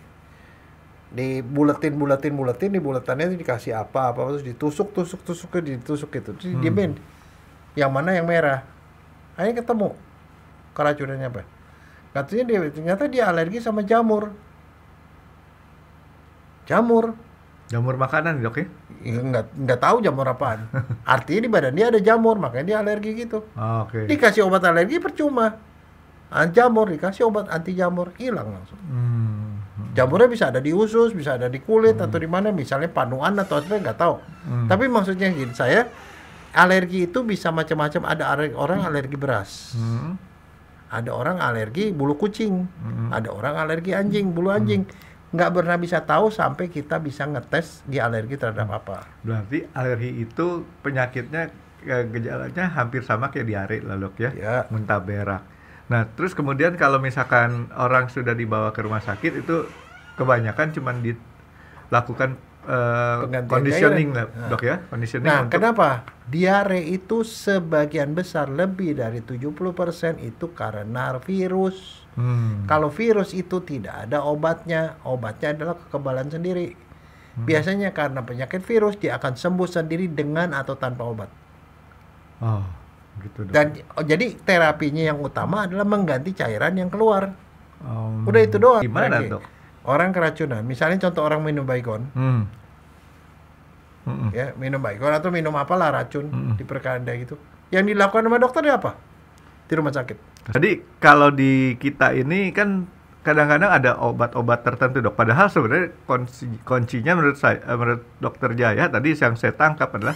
Dibuletin, di buletannya dikasih apa terus ditusuk gitu. Terus diemin. Yang mana yang merah. Akhirnya ketemu keracunannya apa. Katanya ternyata dia alergi sama jamur. Jamur makanan, Dok ya? Nggak tahu jamur apaan. Artinya di badan dia ada jamur, makanya dia alergi gitu. Oke. Dikasih obat alergi percuma. Jamur dikasih obat anti jamur, hilang langsung. Jamurnya bisa ada di usus, bisa ada di kulit atau di mana, misalnya panuan atau apa nggak tahu. Tapi maksudnya gini, saya alergi itu bisa macam-macam. Ada orang alergi beras. Ada orang alergi bulu kucing. Ada orang alergi anjing, bulu anjing. Nggak pernah bisa tahu sampai kita bisa ngetes dia alergi terhadap apa. Berarti alergi itu penyakitnya, gejalanya hampir sama kayak diare lah, Dok ya? Ya. Muntah berak. Nah, terus kemudian kalau misalkan orang sudah dibawa ke rumah sakit itu kebanyakan cuman dilakukan conditioning lah, Dok ya? Conditioning. Nah, kenapa? Diare itu sebagian besar, lebih dari 70% itu karena virus. Kalau virus itu tidak ada obatnya adalah kekebalan sendiri. Biasanya karena penyakit virus dia akan sembuh sendiri dengan atau tanpa obat. Oh, gitu, Dok. Dan jadi terapinya yang utama adalah mengganti cairan yang keluar. Udah itu doang. Gimana, Dok? Orang keracunan, misalnya contoh orang minum Baygon. Ya, minum Baygon atau minum apalah racun di perkanda gitu. Yang dilakukan sama dokter apa? Di rumah sakit. Jadi kalau di kita ini kan kadang-kadang ada obat-obat tertentu, Dok. Padahal sebenarnya kuncinya menurut Dokter Jaya tadi yang saya tangkap adalah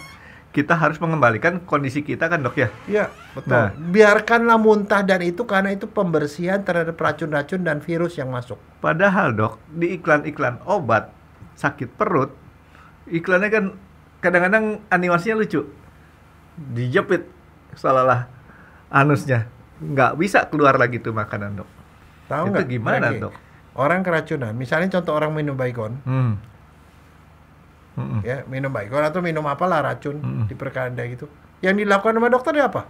kita harus mengembalikan kondisi kita kan, Dok ya? Iya, betul. Nah, biarkanlah muntah dan itu karena itu pembersihan terhadap racun-racun dan virus yang masuk. Padahal, Dok, di iklan-iklan obat sakit perut, iklannya kan kadang-kadang animasinya lucu. Dijepit seolah-olah anusnya. Nggak bisa keluar lagi tuh makanan, Dok. Tahu itu gimana, Dok? Orang keracunan, misalnya contoh orang minum Baygon. Ya, minum Baygon atau minum apalah racun di perkanda gitu. Yang dilakukan sama dokter apa?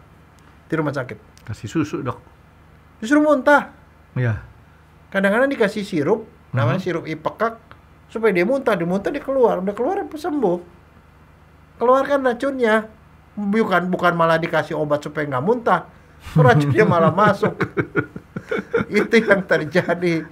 Di rumah sakit. Kasih susu, Dok. Justru muntah. Iya. Kadang-kadang dikasih sirup, namanya sirup ipekak, supaya dia muntah dia keluar. Udah keluar sembuh. Keluarkan racunnya. Bukan malah dikasih obat supaya nggak muntah. Racunnya malah masuk. Itu yang terjadi.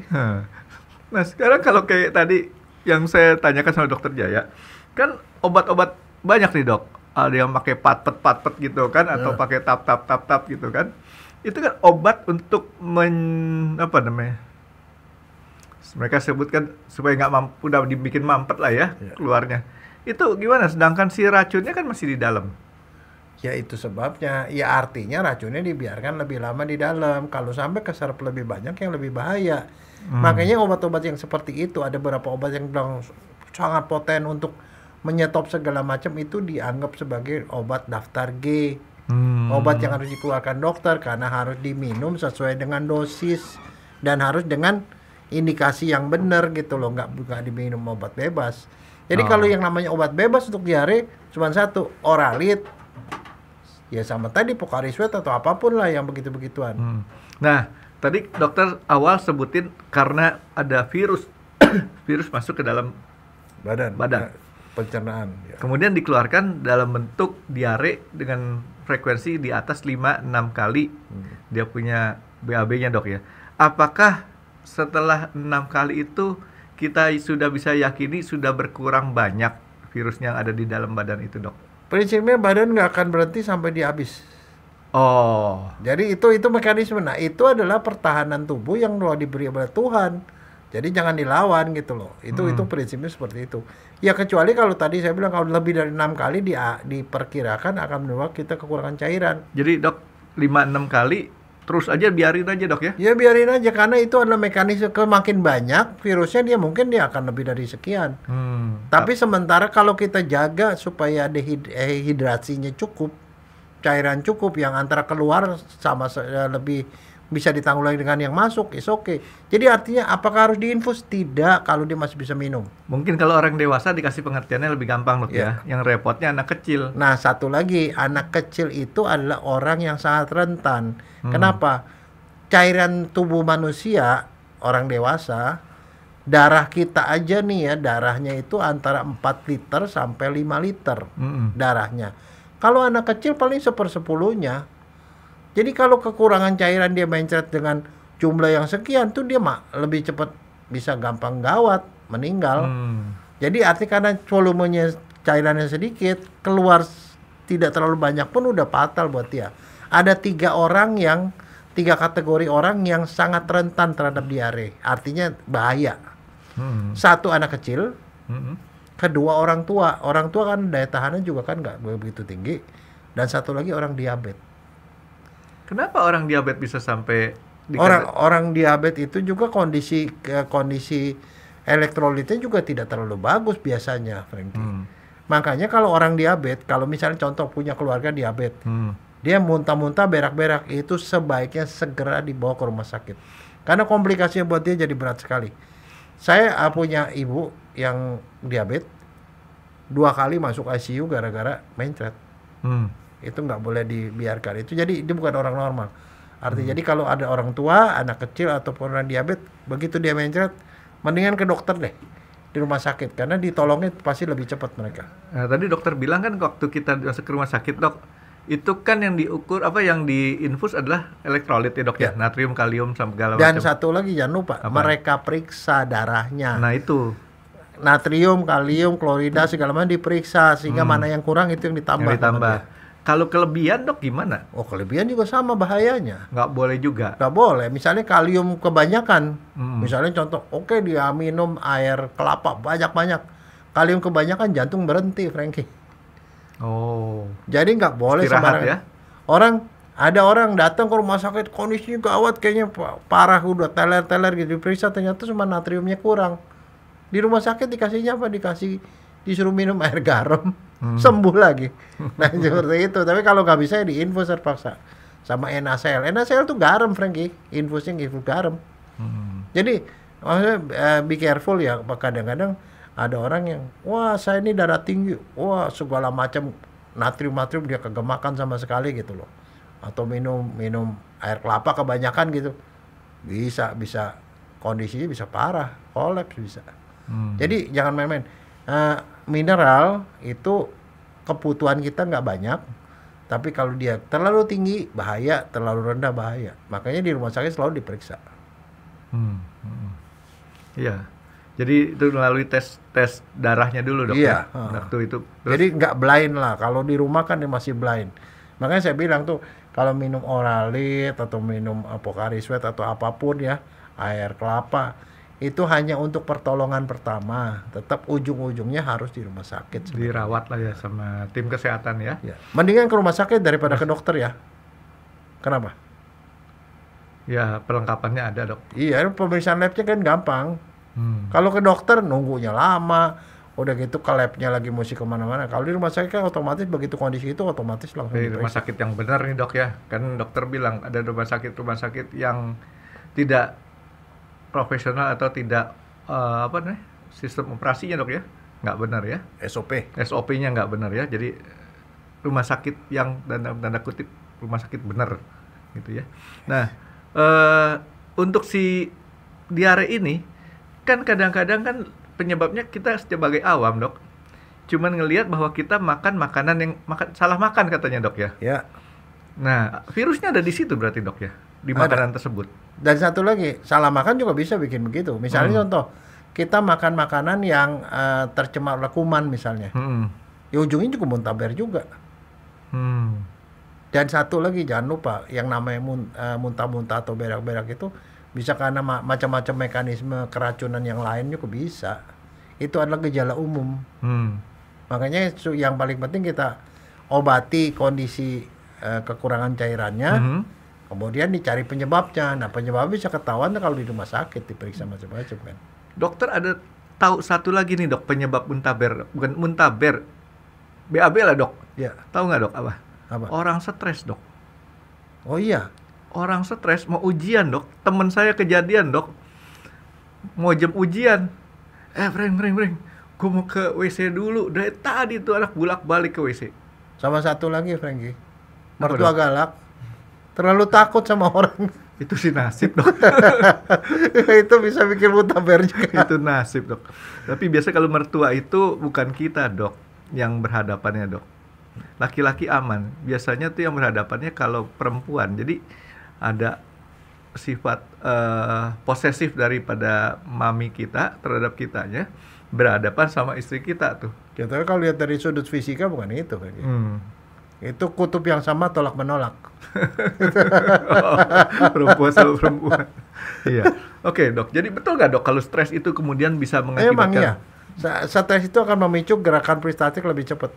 Nah, sekarang kalau kayak tadi yang saya tanyakan sama Dokter Jaya, kan obat-obat banyak nih, Dok. Ada yang pakai patpet gitu kan, atau pakai tap gitu kan. Itu kan obat untuk apa namanya? Mereka sebutkan supaya nggak udah dibikin mampet lah ya keluarnya. Itu gimana? Sedangkan si racunnya kan masih di dalam. Ya itu sebabnya, ya artinya racunnya dibiarkan lebih lama di dalam. Kalau sampai keserap lebih banyak yang lebih bahaya. Makanya obat-obat yang seperti itu, ada beberapa obat yang sangat poten untuk menyetop segala macam, itu dianggap sebagai obat daftar G. Obat yang harus dikeluarkan dokter karena harus diminum sesuai dengan dosis dan harus dengan indikasi yang benar gitu loh, nggak diminum obat bebas. Jadi kalau yang namanya obat bebas untuk diare cuma satu, Oralit. Ya sama tadi Pocari Sweat atau apapun lah yang begitu-begituan. Nah, tadi dokter awal sebutin karena ada virus masuk ke dalam badan. Pencernaan. Ya. Kemudian dikeluarkan dalam bentuk diare dengan frekuensi di atas 5-6 kali. Dia punya BAB-nya, Dok ya. Apakah setelah 6 kali itu kita sudah bisa yakini sudah berkurang banyak virus yang ada di dalam badan itu, Dok? Prinsipnya badan nggak akan berhenti sampai dia habis. Oh. Jadi itu mekanisme. Nah, itu adalah pertahanan tubuh yang telah diberi oleh Tuhan. Jadi jangan dilawan gitu loh. Itu prinsipnya seperti itu. Ya kecuali kalau tadi saya bilang kalau lebih dari 6 kali diperkirakan akan menyebabkan kita kekurangan cairan. Jadi, Dok, 5-6 kali terus aja biarin aja dok ya? Ya biarin aja karena itu adalah mekanisme makin banyak virusnya dia akan lebih dari sekian. Tapi sementara kalau kita jaga supaya hidrasinya cukup, cairan cukup yang antara keluar sama lebih bisa ditanggulangi dengan yang masuk, is okay. Jadi artinya apakah harus diinfus? Tidak, kalau dia masih bisa minum. Mungkin kalau orang dewasa dikasih pengertiannya lebih gampang dok ya. Yang repotnya anak kecil. Nah satu lagi, anak kecil itu adalah orang yang sangat rentan. Kenapa? Cairan tubuh manusia, orang dewasa, darah kita aja nih ya, darahnya itu antara 4 liter sampai 5 liter darahnya. Kalau anak kecil paling 1/10-nya. Jadi kalau kekurangan cairan dia mencret dengan jumlah yang sekian tuh dia lebih cepat bisa gampang gawat, meninggal. Jadi arti karena volumenya cairannya sedikit, keluar tidak terlalu banyak pun udah fatal buat dia. Ada 3 kategori orang yang sangat rentan terhadap diare. Artinya bahaya. Satu anak kecil, kedua orang tua. Orang tua kan daya tahannya juga kan nggak begitu tinggi. Dan satu lagi orang diabetes. Kenapa orang diabetes bisa sampai orang diabetes itu juga kondisi elektrolitnya juga tidak terlalu bagus biasanya, Frankie. Makanya kalau orang diabetes, kalau misalnya contoh punya keluarga diabetes, dia muntah-muntah, berak-berak, itu sebaiknya segera dibawa ke rumah sakit. Karena komplikasinya buat dia jadi berat sekali. Saya punya ibu yang diabetes, 2 kali masuk ICU gara-gara mencret. Itu nggak boleh dibiarkan. Itu jadi dia bukan orang normal. Artinya jadi kalau ada orang tua, anak kecil ataupun orang diabetes, begitu dia mencret, mendingan ke dokter deh di rumah sakit karena ditolongnya pasti lebih cepat mereka. Nah, tadi dokter bilang kan waktu kita masuk ke rumah sakit dok, itu kan yang diukur yang diinfus adalah elektrolit ya dok ya, natrium, kalium segala macam. Dan satu lagi jangan lupa, mereka periksa darahnya. Nah itu. Natrium, kalium, klorida segala macam diperiksa sehingga mana yang kurang itu yang ditambah. Kalau kelebihan dok gimana? Oh kelebihan juga sama bahayanya. Nggak boleh juga? Nggak boleh. Misalnya kalium kebanyakan. Misalnya contoh, dia minum air kelapa banyak-banyak. Kalium kebanyakan jantung berhenti, Frankie. Oh. Jadi nggak boleh sembarangan. Ya? Ada orang datang ke rumah sakit kondisinya gawat kayaknya parah udah teler-teler gitu diperiksa ternyata cuma natriumnya kurang. Di rumah sakit dikasihnya apa? Disuruh minum air garam. Sembuh lagi. Nah seperti itu. Tapi kalau nggak bisa ya diinfus terpaksa sama NaCl. NaCl tuh garam, Frankie. Infusnya infus garam. Jadi maksudnya be careful ya. Kadang-kadang ada orang yang saya ini darah tinggi, segala macam natrium dia kegemakan sama sekali gitu loh. Atau minum air kelapa kebanyakan gitu. Bisa kondisinya bisa parah, kolaps bisa. Jadi jangan main-main. Mineral itu kebutuhan kita nggak banyak, tapi kalau dia terlalu tinggi bahaya, terlalu rendah bahaya. Makanya di rumah sakit selalu diperiksa. Iya. Jadi itu melalui tes darahnya dulu dok. Iya. Waktu itu. Terus? Jadi nggak blind lah. Kalau di rumah kan dia masih blind. Makanya saya bilang tuh kalau minum Oralit atau minum Pocari Sweat atau apapun ya, air kelapa, itu hanya untuk pertolongan pertama. Tetap ujung-ujungnya harus di rumah sakit. Sebenarnya. Dirawat lah ya sama tim kesehatan ya. Mendingan ke rumah sakit daripada ke dokter ya. Kenapa? Ya perlengkapannya ada dok. Iya, pemeriksaan labnya kan gampang. Kalau ke dokter nunggunya lama. Udah gitu ke labnya lagi mesti kemana-mana. Kalau di rumah sakit kan otomatis begitu kondisi itu otomatis langsung di rumah sakit yang benar nih dok ya. Kan dokter bilang ada rumah sakit yang tidak profesional atau tidak sistem operasinya dok ya nggak benar ya, SOP-nya nggak benar ya. Jadi rumah sakit yang tanda kutip rumah sakit benar gitu ya. Nah untuk si diare ini kan kadang-kadang kan penyebabnya kita sebagai awam dok cuman ngelihat bahwa kita makan makanan yang salah makan katanya dok ya. Nah virusnya ada di situ berarti dok ya, di makanan tersebut. Dan satu lagi, salah makan juga bisa bikin begitu. Misalnya contoh, kita makan makanan yang tercemar oleh kuman misalnya. Ya ujungnya juga muntaber juga. Dan satu lagi jangan lupa, yang namanya muntah-muntah atau berak-berak itu bisa karena macam-macam mekanisme keracunan yang lain juga bisa. Itu adalah gejala umum. Makanya yang paling penting kita obati kondisi kekurangan cairannya. Kemudian dicari penyebabnya. Nah, penyebabnya bisa ketahuan kalau di rumah sakit diperiksa macam-macam kan. Dokter ada tahu satu lagi nih dok, penyebab muntaber, bukan muntaber, BAB lah dok. Ya. Tahu nggak dok apa? Apa? Orang stres dok. Oh iya. Orang stres mau ujian dok. Temen saya kejadian dok. Mau jam ujian. Frank. Gue mau ke WC dulu. Dari tadi tuh anak bolak-balik ke WC. Sama satu lagi Frankie. Apa, Mertua dok? galak. Terlalu takut sama orang. Itu sih nasib dok. Itu bisa bikin mutaber juga. Itu nasib dok. Tapi biasa kalau mertua itu bukan kita dok yang berhadapannya dok. Laki-laki aman. Biasanya tuh yang berhadapannya kalau perempuan. Jadi ada sifat posesif daripada mami kita terhadap kitanya berhadapan sama istri kita tuh. Kita kalau lihat dari sudut fisika bukan itu Frankie. Itu kutub yang sama tolak menolak. Perempuan sama perempuan. Iya. Oke dok. Jadi betul nggak dok kalau stres itu kemudian bisa mengakibatkan? Emang iya. Stres itu akan memicu gerakan peristaltik lebih cepat.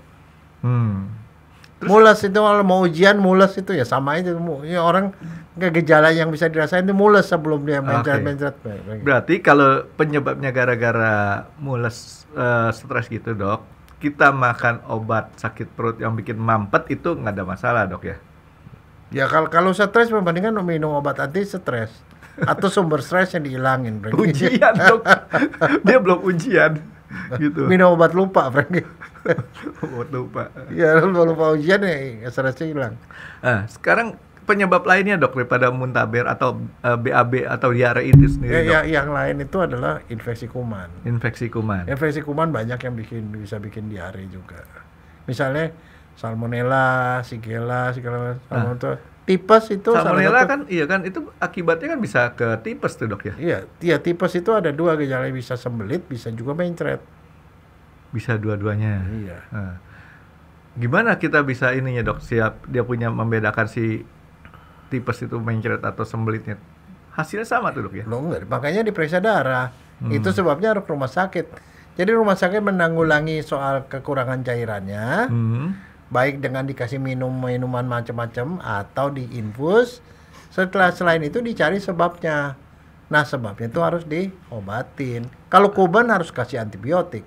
Mules itu kalau mau ujian mules itu ya sama aja. Ya, orang gejala yang bisa dirasain itu mules sebelum dia mencret. Berarti kalau penyebabnya gara-gara mules stres gitu dok, kita makan obat sakit perut yang bikin mampet itu nggak ada masalah dok ya? Ya kalau stres membandingkan minum obat anti stres atau sumber stres yang dihilangin. Ujian dok, dia belum ujian gitu. Minum obat lupa, Frankie. Obat lupa. Ya lupa ujian ya stresnya hilang. Nah, sekarang penyebab lainnya dok daripada muntaber atau BAB atau diare itu sendiri dok? Yang lain itu adalah infeksi kuman. Infeksi kuman. Infeksi kuman banyak yang bisa bikin diare juga. Misalnya salmonella, shigella, tipes itu salmonella kan iya kan itu akibatnya kan bisa ke tipes tuh dok ya? Iya tipes itu ada dua gejala, bisa sembelit, bisa juga mencret. Bisa dua-duanya. Iya. Nah, gimana kita bisa ininya dok, siap dia punya membedakan si tipes itu mencret atau sembelitnya? Hasilnya sama tuh dok ya? Loh enggak, makanya diperiksa darah. Itu sebabnya harus ke rumah sakit. Jadi rumah sakit menanggulangi soal kekurangan cairannya, baik dengan dikasih minuman macam-macam atau diinfus. Selain itu dicari sebabnya. Nah sebabnya itu harus diobatin. Kalau kuman harus kasih antibiotik.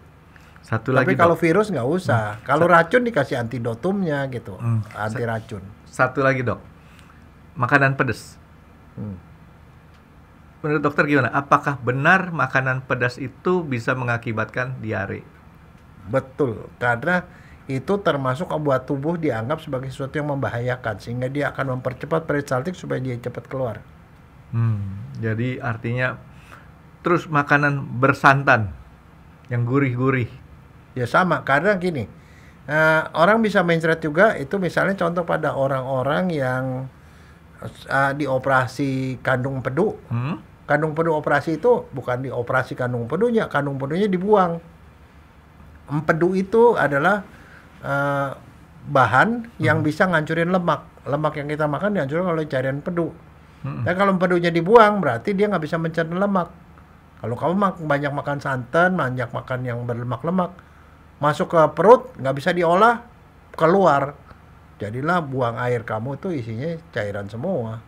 Tapi kalau virus nggak usah. Kalau racun dikasih antidotumnya gitu, anti racun. Satu lagi dok, makanan pedas. Menurut dokter gimana? Apakah benar makanan pedas itu bisa mengakibatkan diare? Betul, karena itu termasuk buat tubuh dianggap sebagai sesuatu yang membahayakan, sehingga dia akan mempercepat peristaltik supaya dia cepat keluar. Jadi artinya terus makanan bersantan yang gurih-gurih. Ya sama, karena gini, orang bisa mencret juga itu misalnya contoh pada orang-orang yang dioperasi kandung empedu. Kandung empedu operasi itu bukan dioperasi kandung empedunya dibuang. Empedu itu adalah bahan yang bisa ngancurin lemak. Lemak yang kita makan dihancurin oleh cairan empedu. Dan kalau empedunya dibuang berarti dia nggak bisa mencerna lemak. Kalau kamu banyak makan santan, banyak makan yang berlemak-lemak, masuk ke perut, nggak bisa diolah, keluar. Jadilah buang air kamu tuh isinya cairan semua.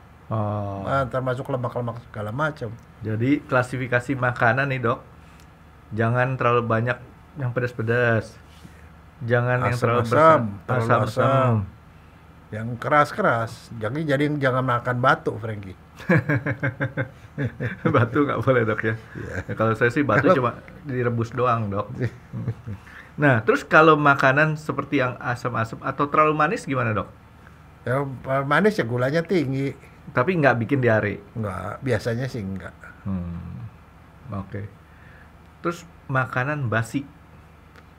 Termasuk lemak-lemak segala macam. Jadi klasifikasi makanan nih dok, jangan terlalu banyak yang pedas-pedas, jangan yang terlalu asam-asam, yang keras-keras. Jadi jangan makan batu, Frankie. Batu nggak boleh dok ya. Kalau saya sih batu cuma direbus doang dok. Nah, terus kalau makanan seperti yang asam-asam atau terlalu manis gimana dok? Ya, manis ya gulanya tinggi. Tapi nggak bikin diare? Nggak, biasanya sih nggak. Oke. Terus makanan basi?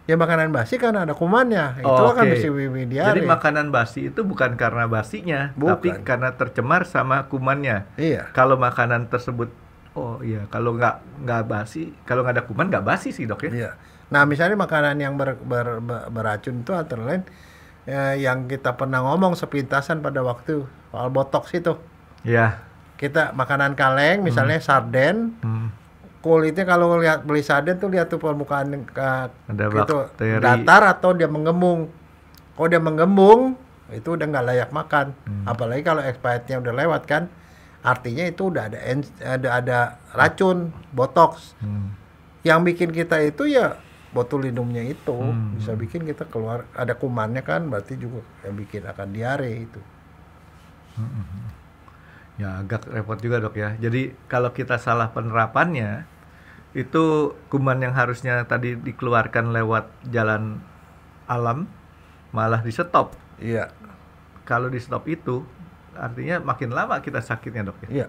Ya makanan basi kan ada kumannya, itu akan bisa bikin diare. Jadi makanan basi itu bukan karena basinya, tapi karena tercemar sama kumannya. Iya. Kalau makanan tersebut, kalau nggak basi, kalau nggak ada kuman nggak basi sih dok ya? Iya. Nah, misalnya makanan yang beracun itu antara lain yang kita pernah ngomong sepintasan pada waktu soal botox itu. Iya. Kita makanan kaleng, misalnya sarden, kulitnya kalau beli sarden tuh lihat tuh permukaan gitu, datar atau dia menggembung. Kalau dia menggembung, itu udah nggak layak makan. Apalagi kalau expirednya udah lewat kan, artinya itu udah ada racun, botox. Yang bikin kita itu ya botulinumnya itu bisa bikin kita keluar ada kumannya kan, berarti juga yang bikin akan diare itu. Ya agak repot juga dok ya. Jadi kalau kita salah penerapannya, itu kuman yang harusnya tadi dikeluarkan lewat jalan alam malah di stop. Iya. Kalau di stop itu artinya makin lama kita sakitnya dok ya. Iya.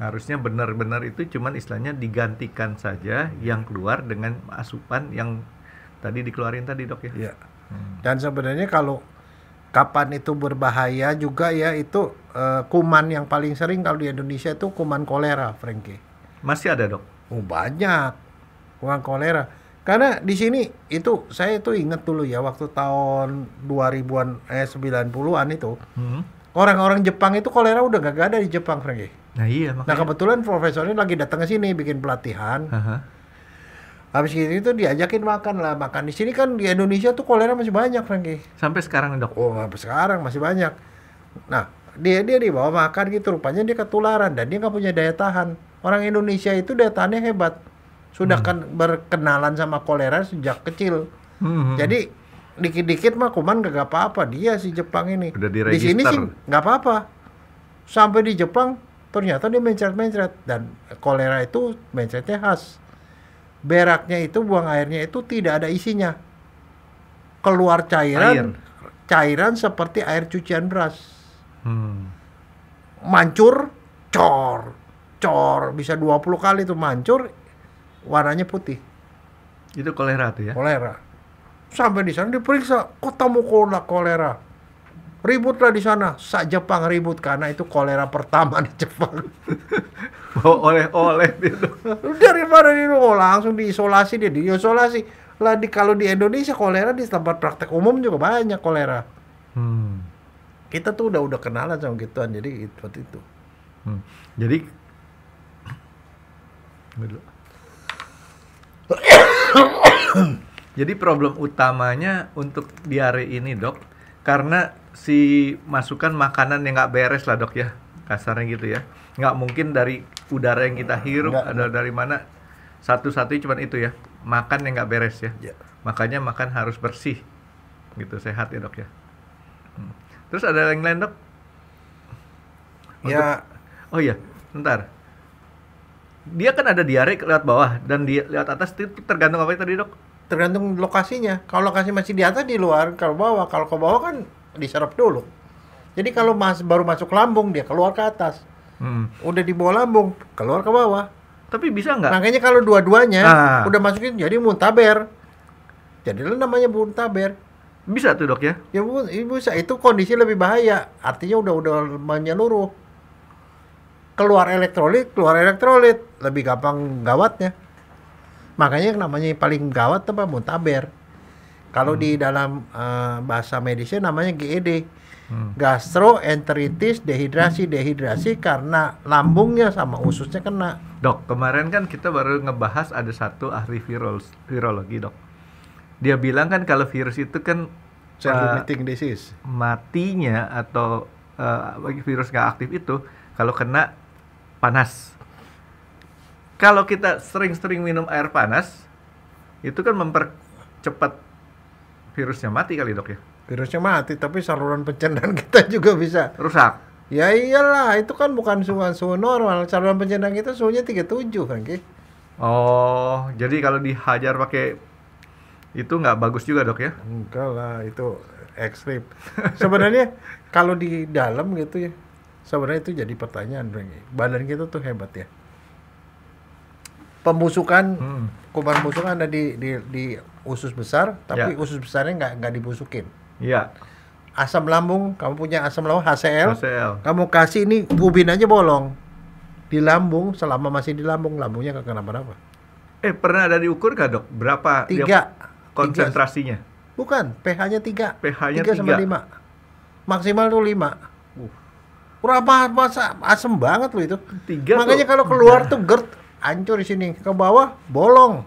Harusnya benar-benar itu cuman istilahnya digantikan saja yang keluar dengan asupan yang tadi dikeluarin tadi dok ya. Iya. Dan sebenarnya kalau kapan itu berbahaya juga ya itu kuman yang paling sering kalau di Indonesia itu kuman kolera, Frankie. Masih ada dok? Oh banyak kuman kolera. Karena di sini itu saya itu ingat dulu ya waktu tahun 2000-an 90-an itu orang-orang Jepang itu kolera udah gak ada di Jepang, Frankie. Nah iya makanya. Nah kebetulan profesornya lagi datang ke sini bikin pelatihan. Habis itu diajakin makan di sini kan di Indonesia tuh kolera masih banyak, Frankie. Sampai sekarang dok? Oh sampai sekarang masih banyak. Nah dia dibawa makan gitu, rupanya dia ketularan dan dia nggak punya daya tahan. Orang Indonesia itu daya tahannya hebat, sudah kan berkenalan sama kolera sejak kecil. Jadi dikit-dikit mah kuman gak apa-apa dia si Jepang ini. Udah di sini sih nggak apa-apa. Sampai di Jepang ternyata dia mencret-mencret dan kolera itu mencretnya khas. Beraknya itu buang airnya itu tidak ada isinya. Keluar cairan seperti air cucian beras. Mancur, cor bisa 20 kali tuh mancur, warnanya putih. Itu kolera tuh ya? Kolera. Sampai di sana diperiksa, kok tamu kolera. Ributlah di sana, Jepang ribut karena itu kolera pertama di Jepang. Oleh-oleh gitu. Daripada itu langsung diisolasi lah kalau di Indonesia kolera di tempat praktek umum juga banyak kolera. Kita tuh udah kenalan sama gituan, jadi seperti itu. Jadi problem utamanya untuk diare ini dok, karena si masukan makanan yang nggak beres lah dok ya, kasarnya gitu ya. Nggak mungkin dari udara yang kita hirup, ada dari mana, satu-satunya cuma itu ya, makan yang nggak beres ya. Makanya makan harus bersih, gitu, sehat ya dok ya. Terus ada yang lain dok? Oh iya, bentar. Dia kan ada diare lewat bawah dan di lewat atas itu tergantung apa tadi dok? Tergantung lokasinya. Kalau lokasi masih di atas di luar, kalau bawah. Kalau ke bawah kan diserap dulu. Jadi kalau baru masuk lambung dia keluar ke atas. Udah di bawah lambung keluar ke bawah. Tapi bisa nggak? Makanya kalau dua-duanya udah masukin jadi muntaber. Jadilah namanya muntaber. Bisa tuh dok ya? Ya bisa. Itu kondisi lebih bahaya. Artinya udah menyeluruh. Keluar elektrolit lebih gampang gawatnya. Makanya namanya paling gawat apa muntaber. Kalau di dalam bahasa medisnya namanya GED. Gastroenteritis dehidrasi karena lambungnya sama ususnya kena. Dok, kemarin kan kita baru ngebahas ada satu ahli virologi dok. Dia bilang kan kalau virus itu kan self-limiting disease. Matinya atau bagi virus nggak aktif itu kalau kena panas. Kalau kita sering-sering minum air panas, itu kan mempercepat virusnya mati kali dok ya? Virusnya mati, tapi saluran pencernaan kita juga bisa rusak. Ya iyalah, itu kan bukan suhu normal. Saluran pencernaan kita suhunya 37 kan, Ki? Oh, jadi kalau dihajar pakai itu nggak bagus juga dok ya? Enggak lah, itu ekstrim. Sebenarnya kalau di dalam gitu ya, sebenarnya itu jadi pertanyaan, badan kita tuh hebat ya. Pembusukan, kuman busukan ada di usus besar, tapi usus besarnya nggak dibusukin. Iya. Asam lambung, kamu punya asam lambung HCl. Kamu kasih ini ubin aja bolong di lambung, selama masih di lambung, lambungnya nggak kenapa-napa. Pernah ada diukur nggak dok? Berapa? 3 konsentrasinya? Bukan, pH-nya 3. pH-nya 3 sama 5. Maksimal tuh 5. Berapa asam banget loh itu. 3 makanya kalau keluar tuh GERD hancur di sini, ke bawah bolong.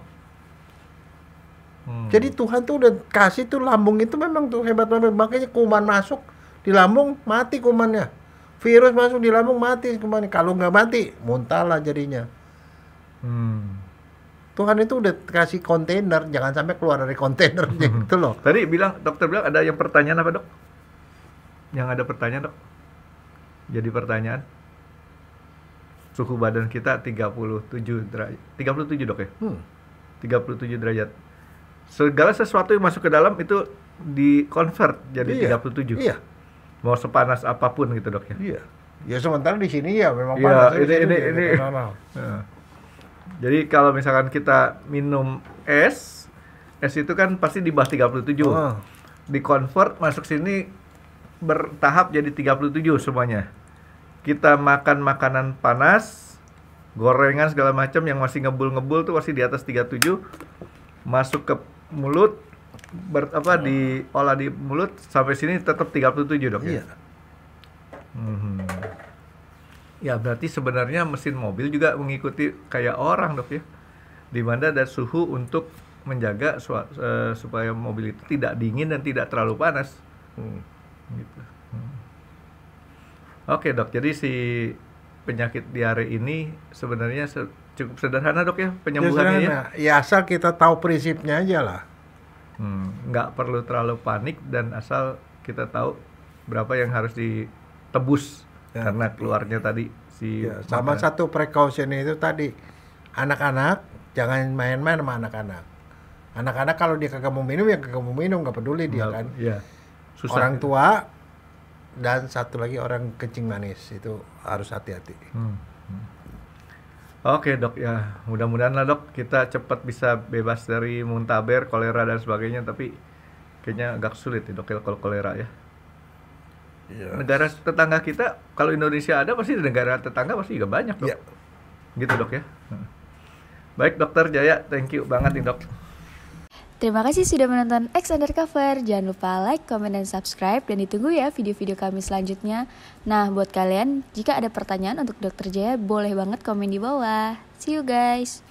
Jadi Tuhan tuh udah kasih tuh lambung itu memang tuh hebat banget. Makanya kuman masuk di lambung mati kumannya. Virus masuk di lambung mati kumannya. Kalau nggak mati muntah lah jadinya. Tuhan itu udah kasih kontainer, jangan sampai keluar dari kontainer gitu loh. Tadi dokter bilang ada yang pertanyaan apa, Dok? Yang ada pertanyaan, Dok? Jadi pertanyaan. Suhu badan kita 37 derajat. 37, Dok ya? 37 derajat. Segala sesuatu yang masuk ke dalam itu di-convert jadi 37. Iya. Mau sepanas apapun gitu, Dok ya? Iya. Ya sementara di sini ya memang Iya, panas. ini. Jadi kalau misalkan kita minum es itu kan pasti di bawah 37. Di-convert masuk sini bertahap jadi 37 semuanya. Kita makan makanan panas, gorengan segala macam yang masih ngebul-ngebul tuh masih di atas 37, masuk ke mulut, diolah di mulut sampai sini tetap 37, Dok. Iya. Ya berarti sebenarnya mesin mobil juga mengikuti kayak orang, Dok ya. Di mana ada suhu untuk menjaga supaya mobil itu tidak dingin dan tidak terlalu panas. Gitu. Oke, Dok, jadi si penyakit diare ini sebenarnya cukup sederhana, Dok ya, penyembuhannya ya? Ya asal kita tahu prinsipnya aja lah. Nggak perlu terlalu panik dan asal kita tahu berapa yang harus ditebus karena keluarnya tadi sama satu precaution itu tadi, anak-anak jangan main-main sama anak-anak. Anak-anak kalau dia kagak mau minum ya kagak mau minum, nggak peduli dia kan. Iya. Susah. Orang tua dan satu lagi orang kencing manis itu harus hati-hati. Oke, Dok, ya mudah-mudahan lah, Dok, kita cepat bisa bebas dari muntaber, kolera dan sebagainya, tapi kayaknya agak sulit ya, Dok, kalau kolera ya. Iya. Negara tetangga kita, kalau Indonesia ada pasti di negara tetangga pasti juga banyak, Dok. Iya. Gitu, Dok ya. Baik, Dokter Jaya, thank you banget nih, Dok. Terima kasih sudah menonton X Undercover. Jangan lupa like, comment, dan subscribe. Dan ditunggu ya video-video kami selanjutnya. Nah, buat kalian, jika ada pertanyaan untuk Dr. Jaya, boleh banget komen di bawah. See you guys!